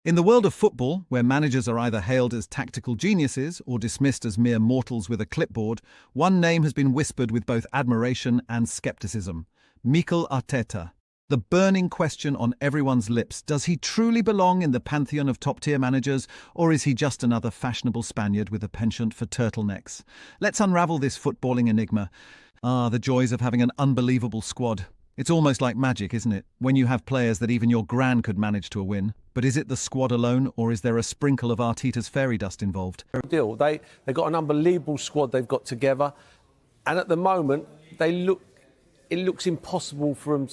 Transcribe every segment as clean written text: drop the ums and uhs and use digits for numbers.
In the world of football, where managers are either hailed as tactical geniuses or dismissed as mere mortals with a clipboard, one name has been whispered with both admiration and skepticism: Mikel Arteta. The burning question on everyone's lips: does he truly belong in the pantheon of top-tier managers, or is he just another fashionable Spaniard with a penchant for turtlenecks? Let's unravel this footballing enigma. The joys of having an unbelievable squad. It's almost like magic, isn't it, when you have players that even your gran could manage to win? But is it the squad alone, or is there a sprinkle of Arteta's fairy dust involved? They've got an unbelievable squad they've got together, and at the moment it looks impossible for them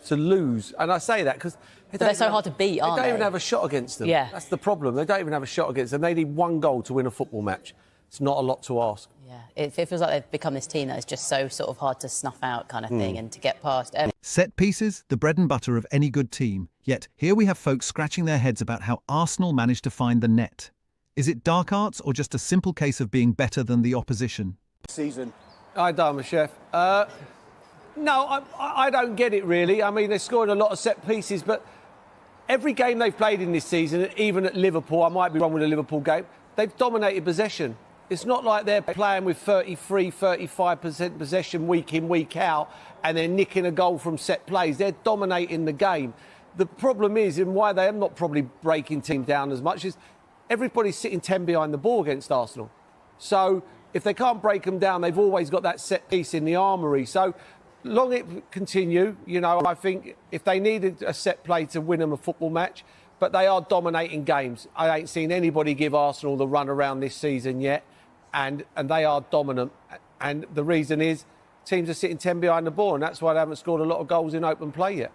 to lose. And I say that because they're so hard to beat, aren't they? They don't even have a shot against them. Yeah. That's the problem. They don't even have a shot against them. They need one goal to win a football match. It's not a lot to ask. Yeah, it feels like they've become this team that is just so sort of hard to snuff out kind of thing and to get past. Set pieces, the bread and butter of any good team. Yet, here we have folks scratching their heads about how Arsenal managed to find the net. Is it dark arts or just a simple case of being better than the opposition? Season. I don't, chef. No, I don't get it really. I mean, they're scoring a lot of set pieces, but every game they've played in this season, even at Liverpool, I might be wrong with the Liverpool game, they've dominated possession. It's not like they're playing with 33, 35% possession week in, week out, and they're nicking a goal from set plays. They're dominating the game. The problem is, and why they are not probably breaking teams down as much, is everybody's sitting 10 behind the ball against Arsenal. So if they can't break them down, they've always got that set piece in the armoury. So long it continue, I think if they needed a set play to win them a football match, but they are dominating games. I ain't seen anybody give Arsenal the run around this season yet. And they are dominant. And the reason is teams are sitting 10 behind the ball, and that's why they haven't scored a lot of goals in open play yet.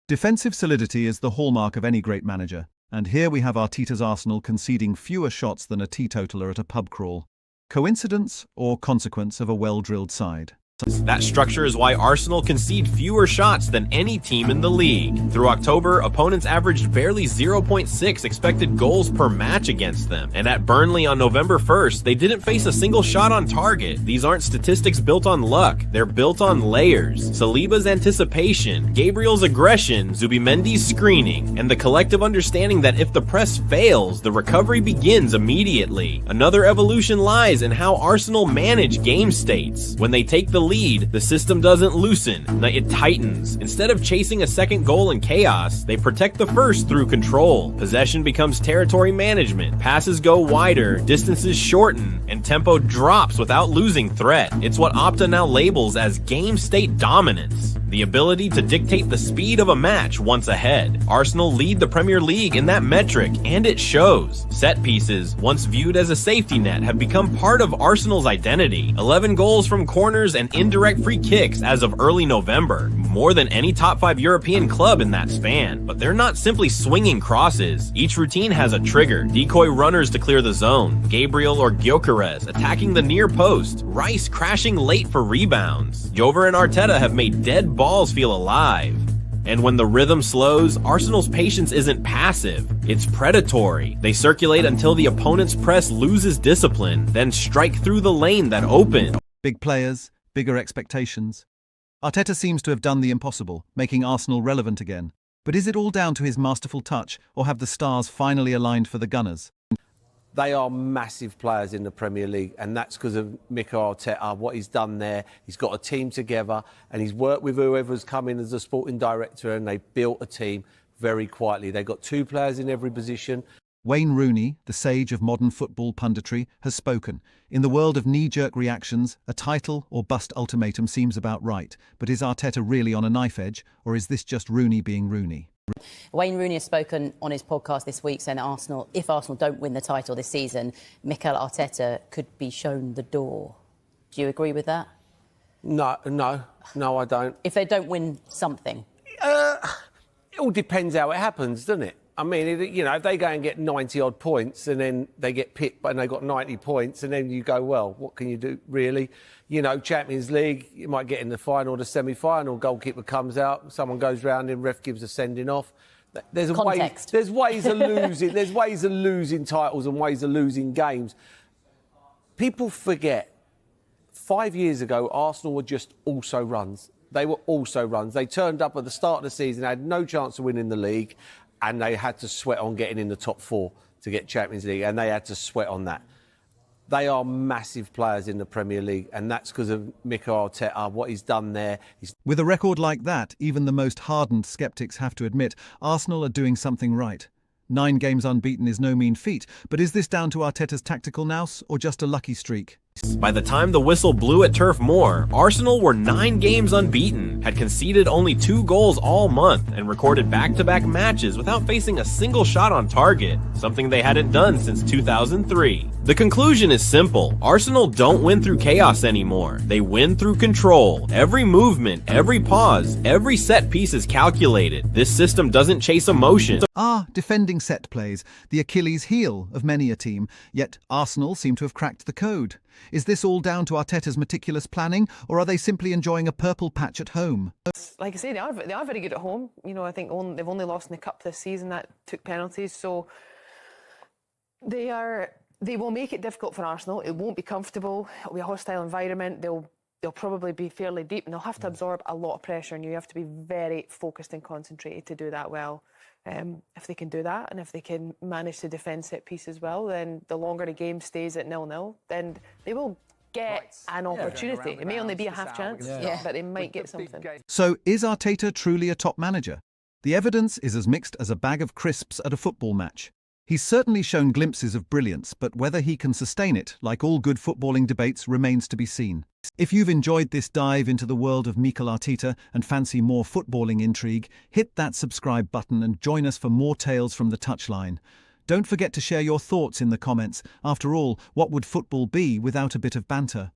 Defensive solidity is the hallmark of any great manager. And here we have Arteta's Arsenal conceding fewer shots than a teetotaler at a pub crawl. Coincidence or consequence of a well-drilled side? That structure is why Arsenal concede fewer shots than any team in the league. Through October, opponents averaged barely 0.6 expected goals per match against them. And at Burnley on November 1st, they didn't face a single shot on target. These aren't statistics built on luck. They're built on layers. Saliba's anticipation, Gabriel's aggression, Zubimendi's screening, and the collective understanding that if the press fails, the recovery begins immediately. Another evolution lies in how Arsenal manage game states. When they take the lead, the system doesn't loosen, it tightens. Instead of chasing a second goal in chaos, they protect the first through control. Possession becomes territory management, passes go wider, distances shorten, and tempo drops without losing threat. It's what Opta now labels as game state dominance. The ability to dictate the speed of a match once ahead. Arsenal lead the Premier League in that metric, and it shows. Set pieces, once viewed as a safety net, have become part of Arsenal's identity. 11 goals from corners and indirect free kicks as of early November, more than any top 5 European club in that span. But they're not simply swinging crosses. Each routine has a trigger: decoy runners to clear the zone, Gabriel or Gyökeres attacking the near post, Rice crashing late for rebounds. Jover and Arteta have made dead balls feel alive. And when the rhythm slows, Arsenal's patience isn't passive, it's predatory. They circulate until the opponent's press loses discipline, then strike through the lane that opened. Big players, bigger expectations. Arteta seems to have done the impossible, making Arsenal relevant again. But is it all down to his masterful touch, or have the stars finally aligned for the Gunners? They are massive players in the Premier League, and that's because of Mikel Arteta, what he's done there. He's got a team together, and he's worked with whoever's come in as a sporting director, and they built a team very quietly. They've got 2 players in every position. Wayne Rooney, the sage of modern football punditry, has spoken. In the world of knee-jerk reactions, a title or bust ultimatum seems about right. But is Arteta really on a knife edge, or is this just Rooney being Rooney? Wayne Rooney has spoken on his podcast this week saying that if Arsenal don't win the title this season, Mikel Arteta could be shown the door. Do you agree with that? No, I don't. If they don't win something? It all depends how it happens, doesn't it? I mean, if they go and get 90-odd points and then they get picked and they got 90 points and then you go, well, what can you do, really? Champions League, you might get in the final or the semi-final, goalkeeper comes out, someone goes round and ref gives a sending off. There's ways of losing. There's ways of losing titles and ways of losing games. People forget, 5 years ago, Arsenal were just also runs. They were also runs. They turned up at the start of the season, had no chance of winning the league. and they had to sweat on getting in the top 4 to get Champions League, and they had to sweat on that. They are massive players in the Premier League, and that's because of Mikel Arteta, what he's done there. With a record like that, even the most hardened sceptics have to admit Arsenal are doing something right. 9 games unbeaten is no mean feat, but is this down to Arteta's tactical nous or just a lucky streak? By the time the whistle blew at Turf Moor, Arsenal were 9 games unbeaten, had conceded only 2 goals all month, and recorded back-to-back matches without facing a single shot on target, something they hadn't done since 2003. The conclusion is simple. Arsenal don't win through chaos anymore. They win through control. Every movement, every pause, every set piece is calculated. This system doesn't chase emotion. Defending set plays, the Achilles heel of many a team, yet Arsenal seem to have cracked the code. Is this all down to Arteta's meticulous planning, or are they simply enjoying a purple patch at home? Like I say, they are very good at home. You know, I think they've only lost in the cup this season. That took penalties, so they will make it difficult for Arsenal. It won't be comfortable. It'll be a hostile environment. They'll probably be fairly deep, and they'll have to absorb a lot of pressure, and you have to be very focused and concentrated to do that well. If they can do that, and if they can manage to defend set piece as well, then the longer the game stays at 0-0, then they will get an opportunity. It may only be a half chance, but they might get something. So is Arteta truly a top manager? The evidence is as mixed as a bag of crisps at a football match. He's certainly shown glimpses of brilliance, but whether he can sustain it, like all good footballing debates, remains to be seen. If you've enjoyed this dive into the world of Mikel Arteta and fancy more footballing intrigue, hit that subscribe button and join us for more tales from the touchline. Don't forget to share your thoughts in the comments. After all, what would football be without a bit of banter?